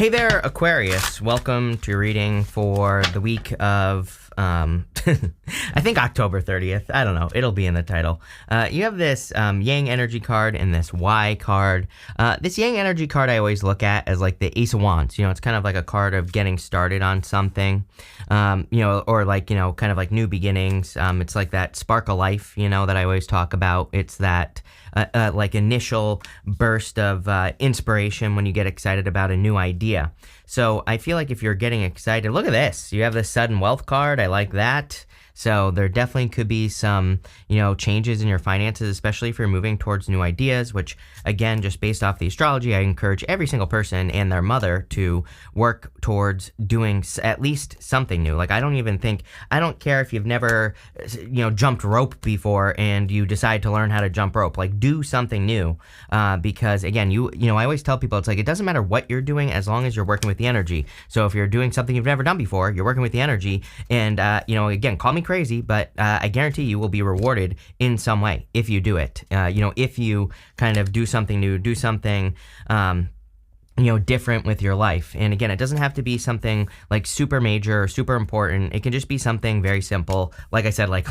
Hey there, Aquarius. Welcome to your reading for the week of, I think October 30th. I don't know. It'll be in the title. You have this Yang energy card and this Y card. This Yang energy card I always look at as like the Ace of Wands. You know, it's kind of like a card of getting started on something, or like, kind of like new beginnings. It's like that spark of life, that I always talk about. It's that like initial burst of inspiration when you get excited about a new idea. So I feel like if you're getting excited, look at this. You have the sudden wealth card. I like that. So there definitely could be some, changes in your finances, especially if you're moving towards new ideas, which again, just based off the astrology, I encourage every single person and their mother to work towards doing at least something new. Like, I don't care if you've never, jumped rope before and you decide to learn how to jump rope, like do something new. Because again, I always tell people, it's like, it doesn't matter what you're doing as long as you're working with the energy. So if you're doing something you've never done before, you're working with the energy and, again, call me crazy, but I guarantee you will be rewarded in some way if you do it. If you kind of do something new, do something different with your life. And again, it doesn't have to be something like super major or super important. It can just be something very simple. Like I said, like,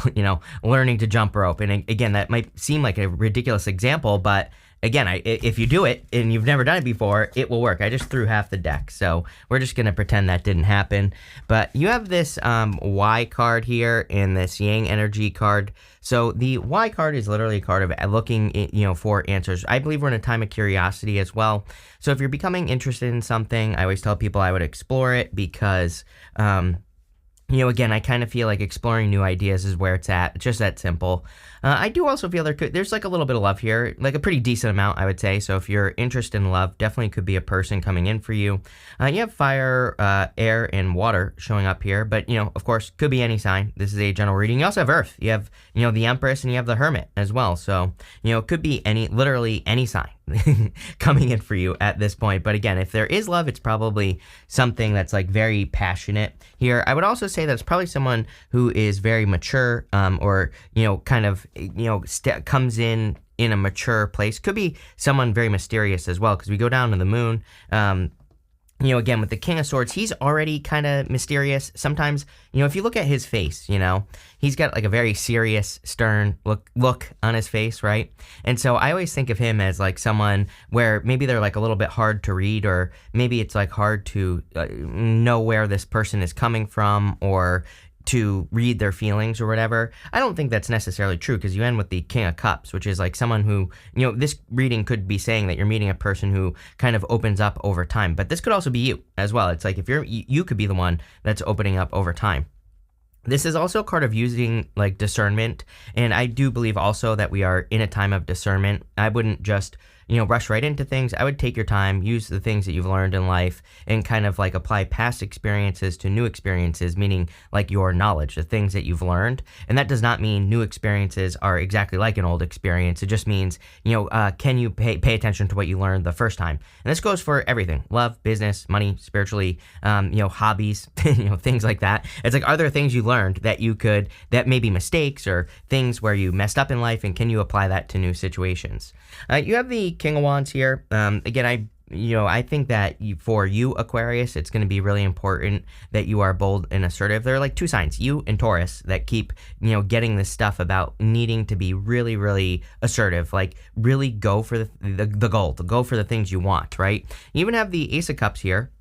learning to jump rope. And again, that might seem like a ridiculous example, but again, if you do it and you've never done it before, it will work. I just threw half the deck, so we're just going to pretend that didn't happen. But you have this Y card here and this Yang energy card. So the Y card is literally a card of looking, for answers. I believe we're in a time of curiosity as well. So if you're becoming interested in something, I always tell people I would explore it because, again, I kind of feel like exploring new ideas is where it's at. It's just that simple. I do also feel there's like a little bit of love here, like a pretty decent amount, I would say. So if you're interested in love, definitely could be a person coming in for you. You have fire, air, and water showing up here, but, of course, could be any sign. This is a general reading. You also have Earth. You have, the Empress, and you have the Hermit as well. So, it could be literally any sign coming in for you at this point. But again, if there is love, it's probably something that's like very passionate here. I would also say that it's probably someone who is very mature, or, kind of, comes in a mature place. Could be someone very mysterious as well, because we go down to the moon. Again, with the King of Swords, he's already kind of mysterious. Sometimes, if you look at his face, he's got like a very serious, stern look on his face, right? And so I always think of him as like someone where maybe they're like a little bit hard to read, or maybe it's like hard to know where this person is coming from, or to read their feelings or whatever. I don't think that's necessarily true, because you end with the King of Cups, which is like someone who, this reading could be saying that you're meeting a person who kind of opens up over time, but this could also be you as well. It's like if you could be the one that's opening up over time. This is also a card of using like discernment, and I do believe also that we are in a time of discernment. I wouldn't just rush right into things. I would take your time, use the things that you've learned in life, and kind of like apply past experiences to new experiences, meaning like your knowledge, the things that you've learned. And that does not mean new experiences are exactly like an old experience. It just means, can you pay attention to what you learned the first time? And this goes for everything: love, business, money, spiritually, hobbies, things like that. It's like, are there things you learned that may be mistakes or things where you messed up in life, and can you apply that to new situations? You have the King of Wands here. Again, I think that for you, Aquarius, it's going to be really important that you are bold and assertive. There are like two signs, you and Taurus, that keep, getting this stuff about needing to be really, really assertive, like really go for the goal, to go for the things you want, right? You even have the Ace of Cups here.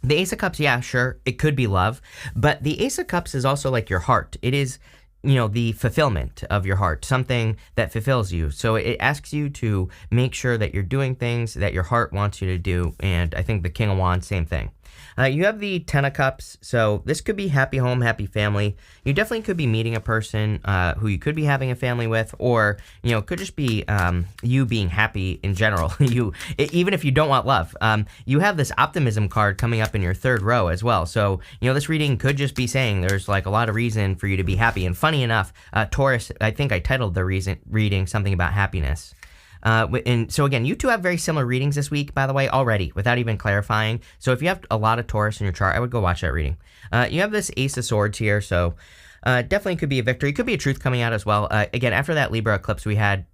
The Ace of Cups, yeah, sure, it could be love, but the Ace of Cups is also like your heart. It is, the fulfillment of your heart, something that fulfills you. So it asks you to make sure that you're doing things that your heart wants you to do. And I think the King of Wands, same thing. You have the Ten of Cups, so this could be happy home, happy family. You definitely could be meeting a person who you could be having a family with, or, could just be you being happy in general. Even if you don't want love. You have this optimism card coming up in your third row as well. So, this reading could just be saying there's like a lot of reason for you to be happy. And funny enough, Taurus, I think I titled the reading something about happiness. And so again, you two have very similar readings this week, by the way, already, without even clarifying. So if you have a lot of Taurus in your chart, I would go watch that reading. You have this Ace of Swords here, so definitely could be a victory. Could be a truth coming out as well. Again, after that Libra eclipse we had,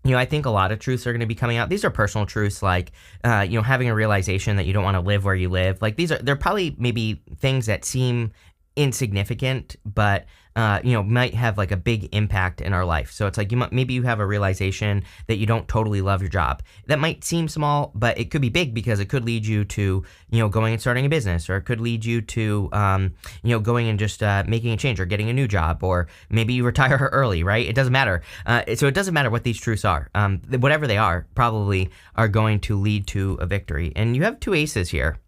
I think a lot of truths are going to be coming out. These are personal truths, like, having a realization that you don't want to live where you live. Like, they're probably maybe things that seem insignificant, but, might have like a big impact in our life. So it's like, maybe you have a realization that you don't totally love your job. That might seem small, but it could be big because it could lead you to, going and starting a business, or it could lead you to, going and just making a change or getting a new job, or maybe you retire early, right? It doesn't matter. So it doesn't matter what these truths are. Whatever they are, probably are going to lead to a victory. And you have two aces here.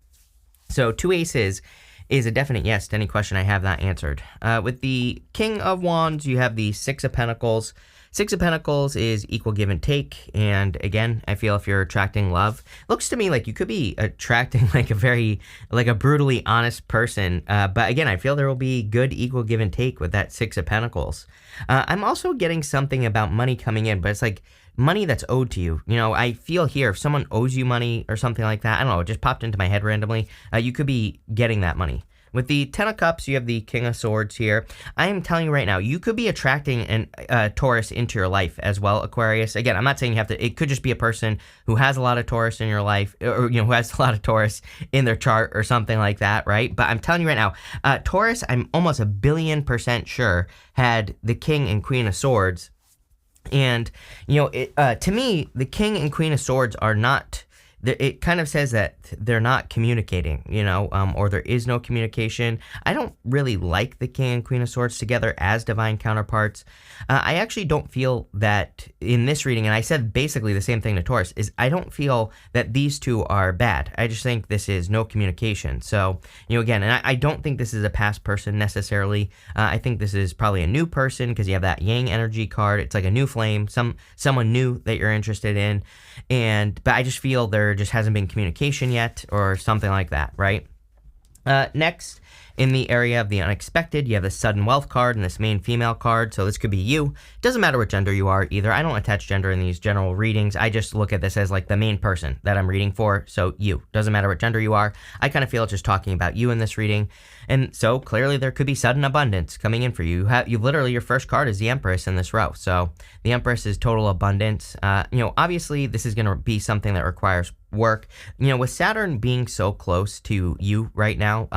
So two aces is a definite yes to any question I have not answered. With the King of Wands, you have the Six of Pentacles. Six of Pentacles is equal give and take. And again, I feel if you're attracting love, looks to me like you could be attracting like a brutally honest person. But again, I feel there will be good equal give and take with that Six of Pentacles. I'm also getting something about money coming in, but it's like money that's owed to you. I feel here, if someone owes you money or something like that, I don't know, it just popped into my head randomly, you could be getting that money. With the Ten of Cups, you have the King of Swords here. I am telling you right now, you could be attracting a Taurus into your life as well, Aquarius. Again, I'm not saying you have to, it could just be a person who has a lot of Taurus in your life, or, who has a lot of Taurus in their chart or something like that, right? But I'm telling you right now, Taurus, I'm almost 1,000,000,000% sure, had the King and Queen of Swords. And, to me, the King and Queen of Swords are not, it kind of says that they're not communicating, or there is no communication. I don't really like the King and Queen of Swords together as divine counterparts. I actually don't feel that in this reading, and I said basically the same thing to Taurus, is I don't feel that these two are bad. I just think this is no communication. So, again, and I don't think this is a past person necessarily. I think this is probably a new person because you have that Yang energy card. It's like a new flame, someone new that you're interested in. But I just feel there just hasn't been communication yet or something like that, right? Next, in the area of the unexpected, you have the sudden wealth card and this main female card. So this could be you. Doesn't matter what gender you are either. I don't attach gender in these general readings. I just look at this as like the main person that I'm reading for. So you. Doesn't matter what gender you are. I kind of feel it's just talking about you in this reading. And so clearly there could be sudden abundance coming in for you. You literally, your first card is the Empress in this row. So the Empress is total abundance. Obviously this is going to be something that requires work. With Saturn being so close to you right now,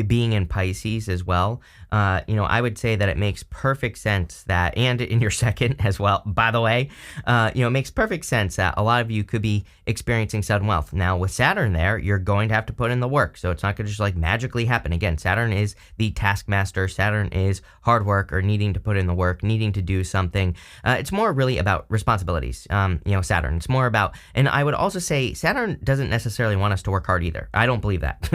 being in Pisces as well, I would say that it makes perfect sense that, and in your second as well, by the way, it makes perfect sense that a lot of you could be experiencing sudden wealth. Now with Saturn there, you're going to have to put in the work. So it's not going to just like magically happen. Again, Saturn is the taskmaster. Saturn is hard work or needing to put in the work, needing to do something. It's more really about responsibilities. Saturn, it's more about, and I would also say Saturn doesn't necessarily want us to work hard either. I don't believe that.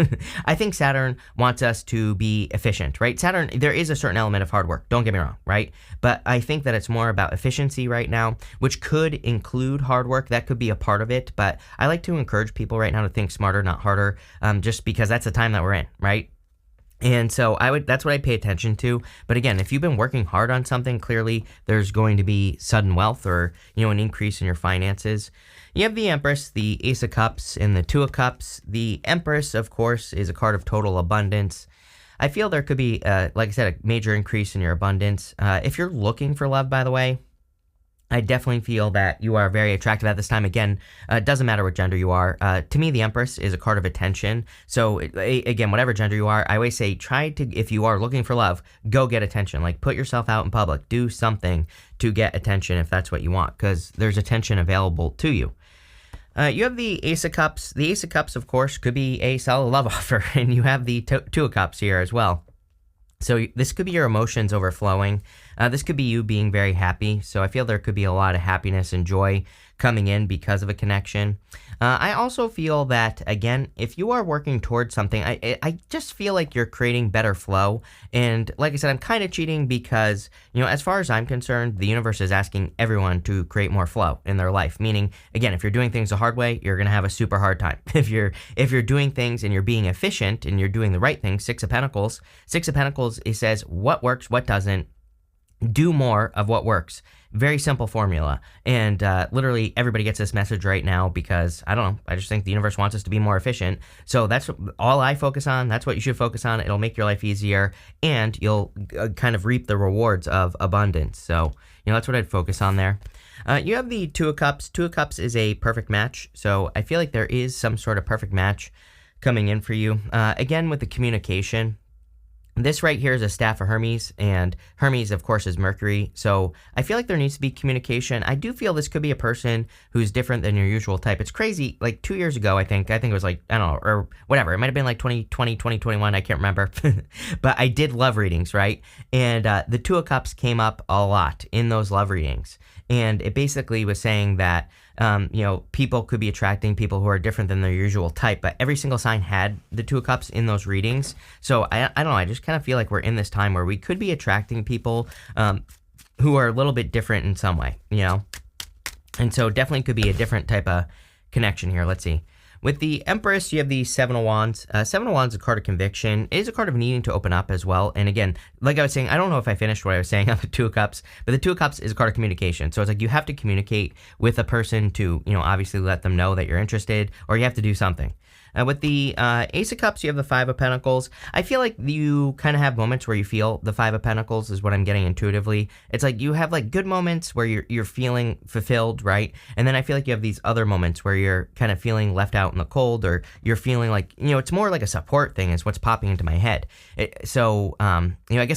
I think Saturn wants us to be efficient, right? Saturn, there is a certain element of hard work. Don't get me wrong, right? But I think that it's more about efficiency right now, which could include hard work. That could be a part of it. But I like to encourage people right now to think smarter, not harder, just because that's the time that we're in, right? And so that's what I pay attention to. But again, if you've been working hard on something, clearly there's going to be sudden wealth or, an increase in your finances. You have the Empress, the Ace of Cups, and the Two of Cups. The Empress, of course, is a card of total abundance. I feel there could be, like I said, a major increase in your abundance. If you're looking for love, by the way, I definitely feel that you are very attractive at this time. Again, it doesn't matter what gender you are. To me, the Empress is a card of attention. So again, whatever gender you are, I always say if you are looking for love, go get attention. Like put yourself out in public. Do something to get attention if that's what you want, because there's attention available to you. You have the Ace of Cups. The Ace of Cups, of course, could be a solid love offer. And you have the Two of Cups here as well. So this could be your emotions overflowing. This could be you being very happy. So I feel there could be a lot of happiness and joy coming in because of a connection. I also feel that, again, if you are working towards something, I just feel like you're creating better flow. And like I said, I'm kind of cheating because, as far as I'm concerned, the universe is asking everyone to create more flow in their life. Meaning, again, if you're doing things the hard way, you're going to have a super hard time. If you're doing things and you're being efficient and you're doing the right thing, Six of Pentacles, it says what works, what doesn't. do more of what works. Very simple formula. And literally everybody gets this message right now because, I don't know, I just think the universe wants us to be more efficient. So that's all I focus on. That's what you should focus on. It'll make your life easier and you'll kind of reap the rewards of abundance. So, that's what I'd focus on there. You have the Two of Cups. Two of Cups is a perfect match. So I feel like there is some sort of perfect match coming in for you. Again, with the communication. This right here is a staff of Hermes, and Hermes, of course, is Mercury. So I feel like there needs to be communication. I do feel this could be a person who's different than your usual type. It's crazy. Like 2 years ago, I think it was like, I don't know, or whatever. It might have been like 2020, 2021. I can't remember. But I did love readings, right? And the Two of Cups came up a lot in those love readings. And it basically was saying that, people could be attracting people who are different than their usual type, but every single sign had the Two of Cups in those readings. So I don't know, I just kind of feel like we're in this time where we could be attracting people who are a little bit different in some way, And so definitely could be a different type of connection here. Let's see. With the Empress, you have the Seven of Wands. Seven of Wands is a card of conviction. It is a card of needing to open up as well. And again, like I was saying, I don't know if I finished what I was saying on the Two of Cups, but the Two of Cups is a card of communication. So it's like you have to communicate with a person to, obviously let them know that you're interested, or you have to do something. With the Ace of Cups, you have the Five of Pentacles. I feel like you kind of have moments where you feel the Five of Pentacles is what I'm getting intuitively. It's like you have like good moments where you're feeling fulfilled, right? And then I feel like you have these other moments where you're kind of feeling left out in the cold, or you're feeling like, it's more like a support thing is what's popping into my head. I guess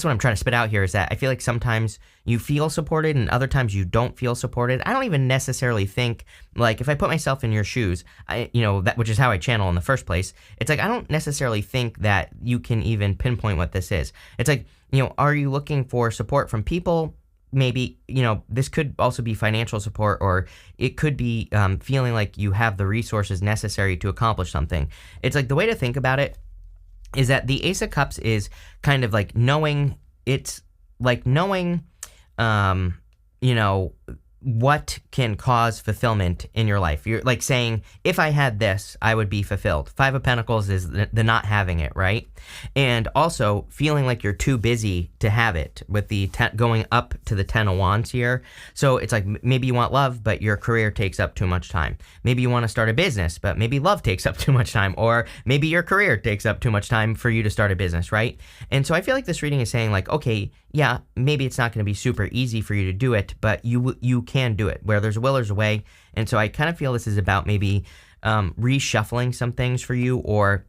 what I'm trying to spit out here is that I feel like sometimes you feel supported and other times you don't feel supported. I don't even necessarily think, like, if I put myself in your shoes, which is how I channel in the first place, it's like I don't necessarily think that you can even pinpoint what this is. It's like, are you looking for support from people? Maybe, this could also be financial support, or it could be feeling like you have the resources necessary to accomplish something. It's like the way to think about it is that the Ace of Cups is kind of like knowing, what can cause fulfillment in your life. You're like saying, if I had this, I would be fulfilled. Five of Pentacles is the not having it, right? And also feeling like you're too busy to have it, with the going up to the Ten of Wands here. So it's like maybe you want love, but your career takes up too much time. Maybe you want to start a business, but maybe love takes up too much time, or maybe your career takes up too much time for you to start a business, right? And so I feel like this reading is saying like, okay, yeah, maybe it's not going to be super easy for you to do it, but you can do it. Where there's a will, there's a way. And so I kind of feel this is about maybe reshuffling some things for you, or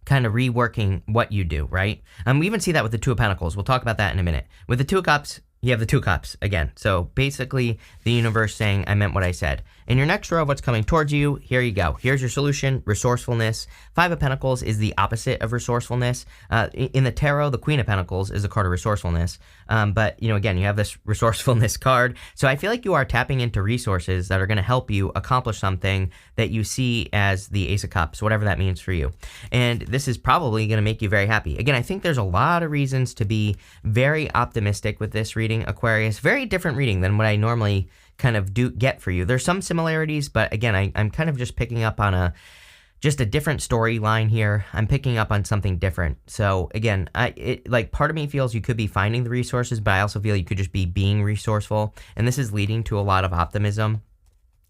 kind of reworking what you do, right? We even see that with the Two of Pentacles. We'll talk about that in a minute. With the Two of Cups, you have the Two of Cups again. So basically the universe saying, I meant what I said. In your next row of what's coming towards you, here you go. Here's your solution, resourcefulness. Five of Pentacles is the opposite of resourcefulness. In the tarot, the Queen of Pentacles is a card of resourcefulness. But, again, you have this resourcefulness card. So I feel like you are tapping into resources that are going to help you accomplish something that you see as the Ace of Cups, whatever that means for you. And this is probably going to make you very happy. Again, I think there's a lot of reasons to be very optimistic with this reading, Aquarius. Very different reading than what I normally kind of get for you. There's some similarities, but again, I'm kind of just picking up on just a different storyline here. I'm picking up on something different. So again, part of me feels you could be finding the resources, but I also feel you could just be being resourceful. And this is leading to a lot of optimism.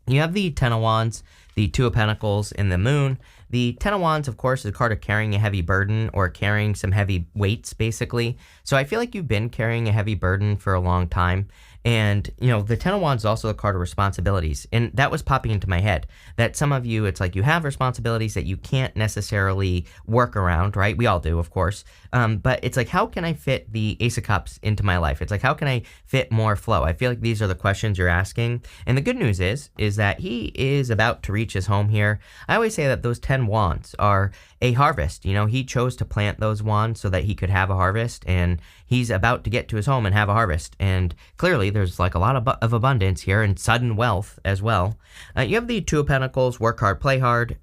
You have the Ten of Wands, the Two of Pentacles, and the Moon. The Ten of Wands, of course, is a card of carrying a heavy burden, or carrying some heavy weights, basically. So I feel like you've been carrying a heavy burden for a long time. And, the Ten of Wands is also a card of responsibilities. And that was popping into my head, that some of you, it's like you have responsibilities that you can't necessarily work around, right? We all do, of course. But it's like, how can I fit the Ace of Cups into my life? It's like, how can I fit more flow? I feel like these are the questions you're asking. And the good news is that he is about to reach his home here. I always say that those 10 wands are a harvest. He chose to plant those wands so that he could have a harvest, and he's about to get to his home and have a harvest. And clearly there's like a lot of abundance here, and sudden wealth as well. You have the Two of Pentacles, work hard, play hard.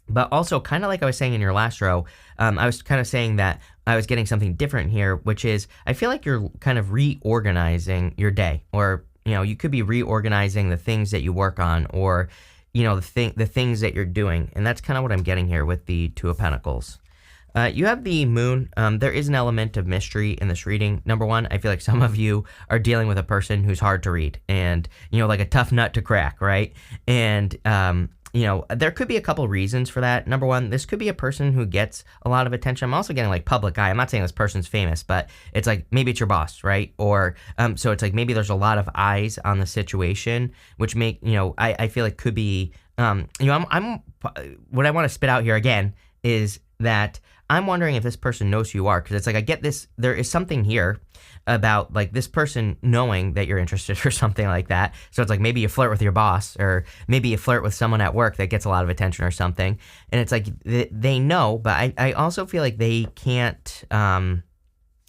But also, kind of like I was saying in your last row, I was kind of saying that I was getting something different here, which is I feel like you're kind of reorganizing your day, or, you could be reorganizing the things that you work on, or, the things that you're doing. And that's kind of what I'm getting here with the Two of Pentacles. You have the moon. There is an element of mystery in this reading. Number one, I feel like some of you are dealing with a person who's hard to read and, like a tough nut to crack, right? And, there could be a couple reasons for that. Number one, this could be a person who gets a lot of attention. I'm also getting like public eye. I'm not saying this person's famous, but it's like maybe it's your boss, right? Or so it's like maybe there's a lot of eyes on the situation, which make, I feel like could be, I'm what I want to spit out here again is that I'm wondering if this person knows who you are, because it's like I get this, there is something here about like this person knowing that you're interested or something like that. So it's like maybe you flirt with your boss, or maybe you flirt with someone at work that gets a lot of attention or something. And it's like they know, but I also feel like they can't,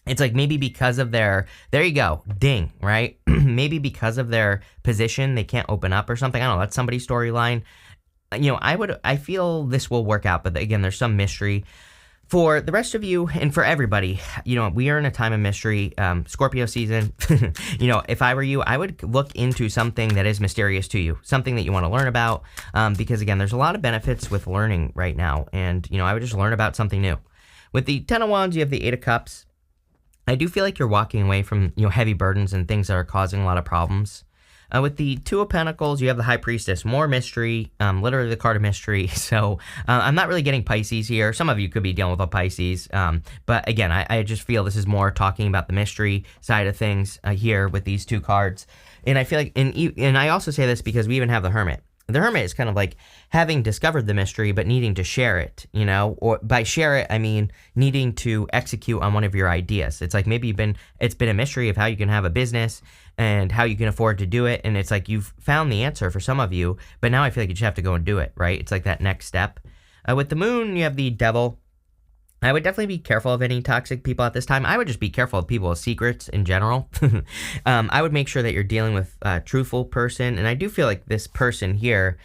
it's like maybe because of there you go, ding, right? Maybe because of their position, they can't open up or something. I don't know, that's somebody's storyline. I feel this will work out, but again, there's some mystery. For the rest of you and for everybody, we are in a time of mystery, Scorpio season. If I were you, I would look into something that is mysterious to you, something that you want to learn about, because again, there's a lot of benefits with learning right now, and, I would just learn about something new. With the Ten of Wands, you have the Eight of Cups. I do feel like you're walking away from, heavy burdens and things that are causing a lot of problems. With the Two of Pentacles, you have the High Priestess. More mystery, literally the card of mystery. So I'm not really getting Pisces here. Some of you could be dealing with a Pisces. But again, I just feel this is more talking about the mystery side of things here with these two cards. And I feel like, and I also say this because we even have the Hermit. The Hermit is kind of like having discovered the mystery, but needing to share it, or by share it, I mean needing to execute on one of your ideas. It's like maybe it's been a mystery of how you can have a business and how you can afford to do it. And it's like you've found the answer for some of you, but now I feel like you just have to go and do it, right? It's like that next step. With the Moon, you have the Devil. I would definitely be careful of any toxic people at this time. I would just be careful of people with secrets in general. I would make sure that you're dealing with a truthful person. And I do feel like this person here,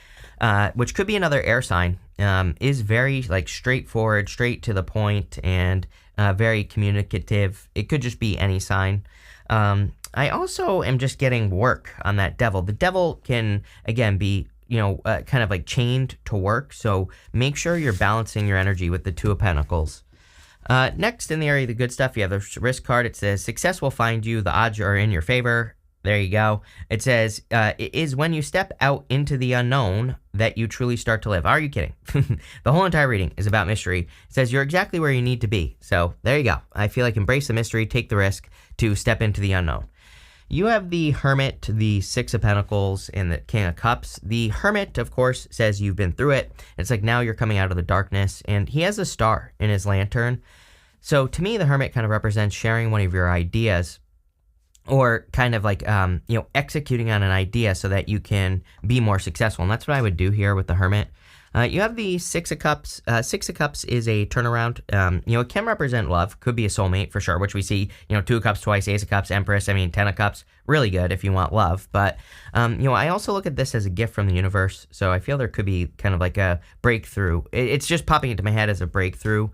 which could be another air sign, is very like straightforward, straight to the point, and very communicative. It could just be any sign. I also am just getting work on that Devil. The Devil can, again, be kind of like chained to work. So make sure you're balancing your energy with the Two of Pentacles. Next, in the area of the good stuff, you have the Risk card. It says, success will find you. The odds are in your favor. There you go. It says, it is when you step out into the unknown that you truly start to live. Are you kidding? The whole entire reading is about mystery. It says you're exactly where you need to be. So there you go. I feel like embrace the mystery, take the risk to step into the unknown. You have the Hermit, the Six of Pentacles, and the King of Cups. The Hermit, of course, says you've been through it. It's like now you're coming out of the darkness, and he has a star in his lantern. So to me, the Hermit kind of represents sharing one of your ideas, or kind of like, executing on an idea so that you can be more successful. And that's what I would do here with the Hermit. You have the Six of Cups. Six of Cups is a turnaround. It can represent love. Could be a soulmate for sure, which we see, Two of Cups twice, Ace of Cups, Empress. I mean, Ten of Cups, really good if you want love. But, I also look at this as a gift from the universe. So I feel there could be kind of like a breakthrough. It's just popping into my head as a breakthrough.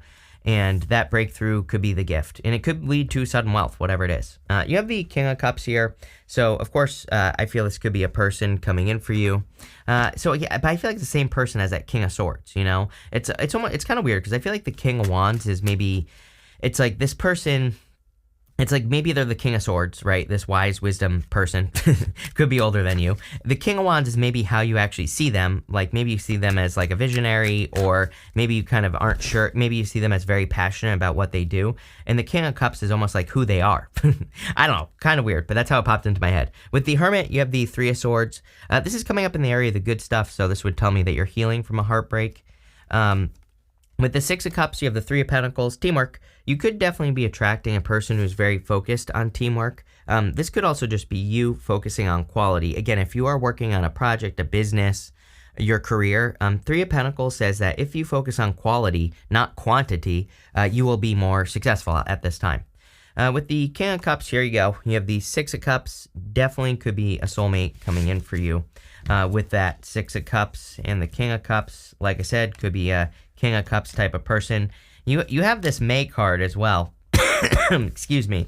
And that breakthrough could be the gift. And it could lead to sudden wealth, whatever it is. You have the King of Cups here. So, of course, I feel this could be a person coming in for you. But I feel like the same person as that King of Swords, It's kind of weird because I feel like the King of Wands is maybe, it's like this person, it's like maybe they're the King of Swords, right? This wise wisdom person could be older than you. The King of Wands is maybe how you actually see them. Like maybe you see them as like a visionary, or maybe you kind of aren't sure. Maybe you see them as very passionate about what they do. And the King of Cups is almost like who they are. I don't know, kind of weird, but that's how it popped into my head. With the Hermit, you have the Three of Swords. This is coming up in the area of the good stuff. So this would tell me that you're healing from a heartbreak. With the Six of Cups, you have the Three of Pentacles, teamwork. You could definitely be attracting a person who's very focused on teamwork. This could also just be you focusing on quality. Again, if you are working on a project, a business, your career, Three of Pentacles says that if you focus on quality, not quantity, you will be more successful at this time. With the King of Cups, here you go. You have the Six of Cups. Definitely could be a soulmate coming in for you. With that Six of Cups and the King of Cups, like I said, could be a King of Cups type of person. You have this May card as well. Excuse me.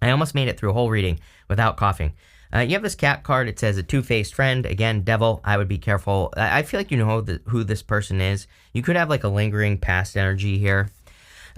I almost made it through a whole reading without coughing. You have this Cat card. It says a two-faced friend. Again, Devil. I would be careful. I feel like you know who this person is. You could have like a lingering past energy here.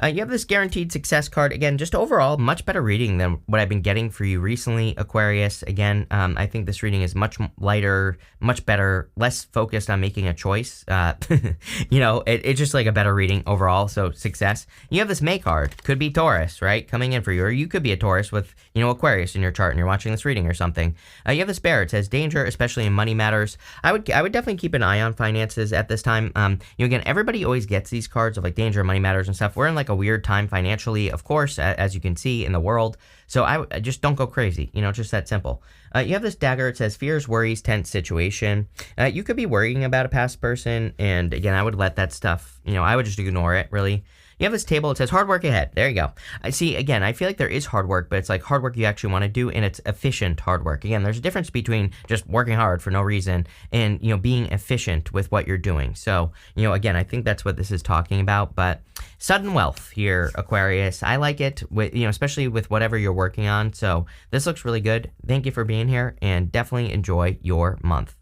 You have this guaranteed success card. Again, just overall, much better reading than what I've been getting for you recently, Aquarius. Again, I think this reading is much lighter, much better, less focused on making a choice. It's just like a better reading overall, so success. You have this May card. Could be Taurus, right? Coming in for you. Or you could be a Taurus with, Aquarius in your chart and you're watching this reading or something. You have this Bear. It says danger, especially in money matters. I would definitely keep an eye on finances at this time. Again, everybody always gets these cards of like danger, money matters and stuff. We're in like a weird time financially, of course, as you can see in the world. So I just don't go crazy, just that simple. You have this dagger. It says fears, worries, tense situation. You could be worrying about a past person. And again, I would let that stuff, I would just ignore it really. You have this table. It says hard work ahead. There you go. I see, again, I feel like there is hard work, but it's like hard work you actually want to do, and it's efficient hard work. Again, there's a difference between just working hard for no reason and, being efficient with what you're doing. So, again, I think that's what this is talking about. But sudden wealth here, Aquarius. I like it, with, especially with whatever you're working on. So this looks really good. Thank you for being here, and definitely enjoy your month.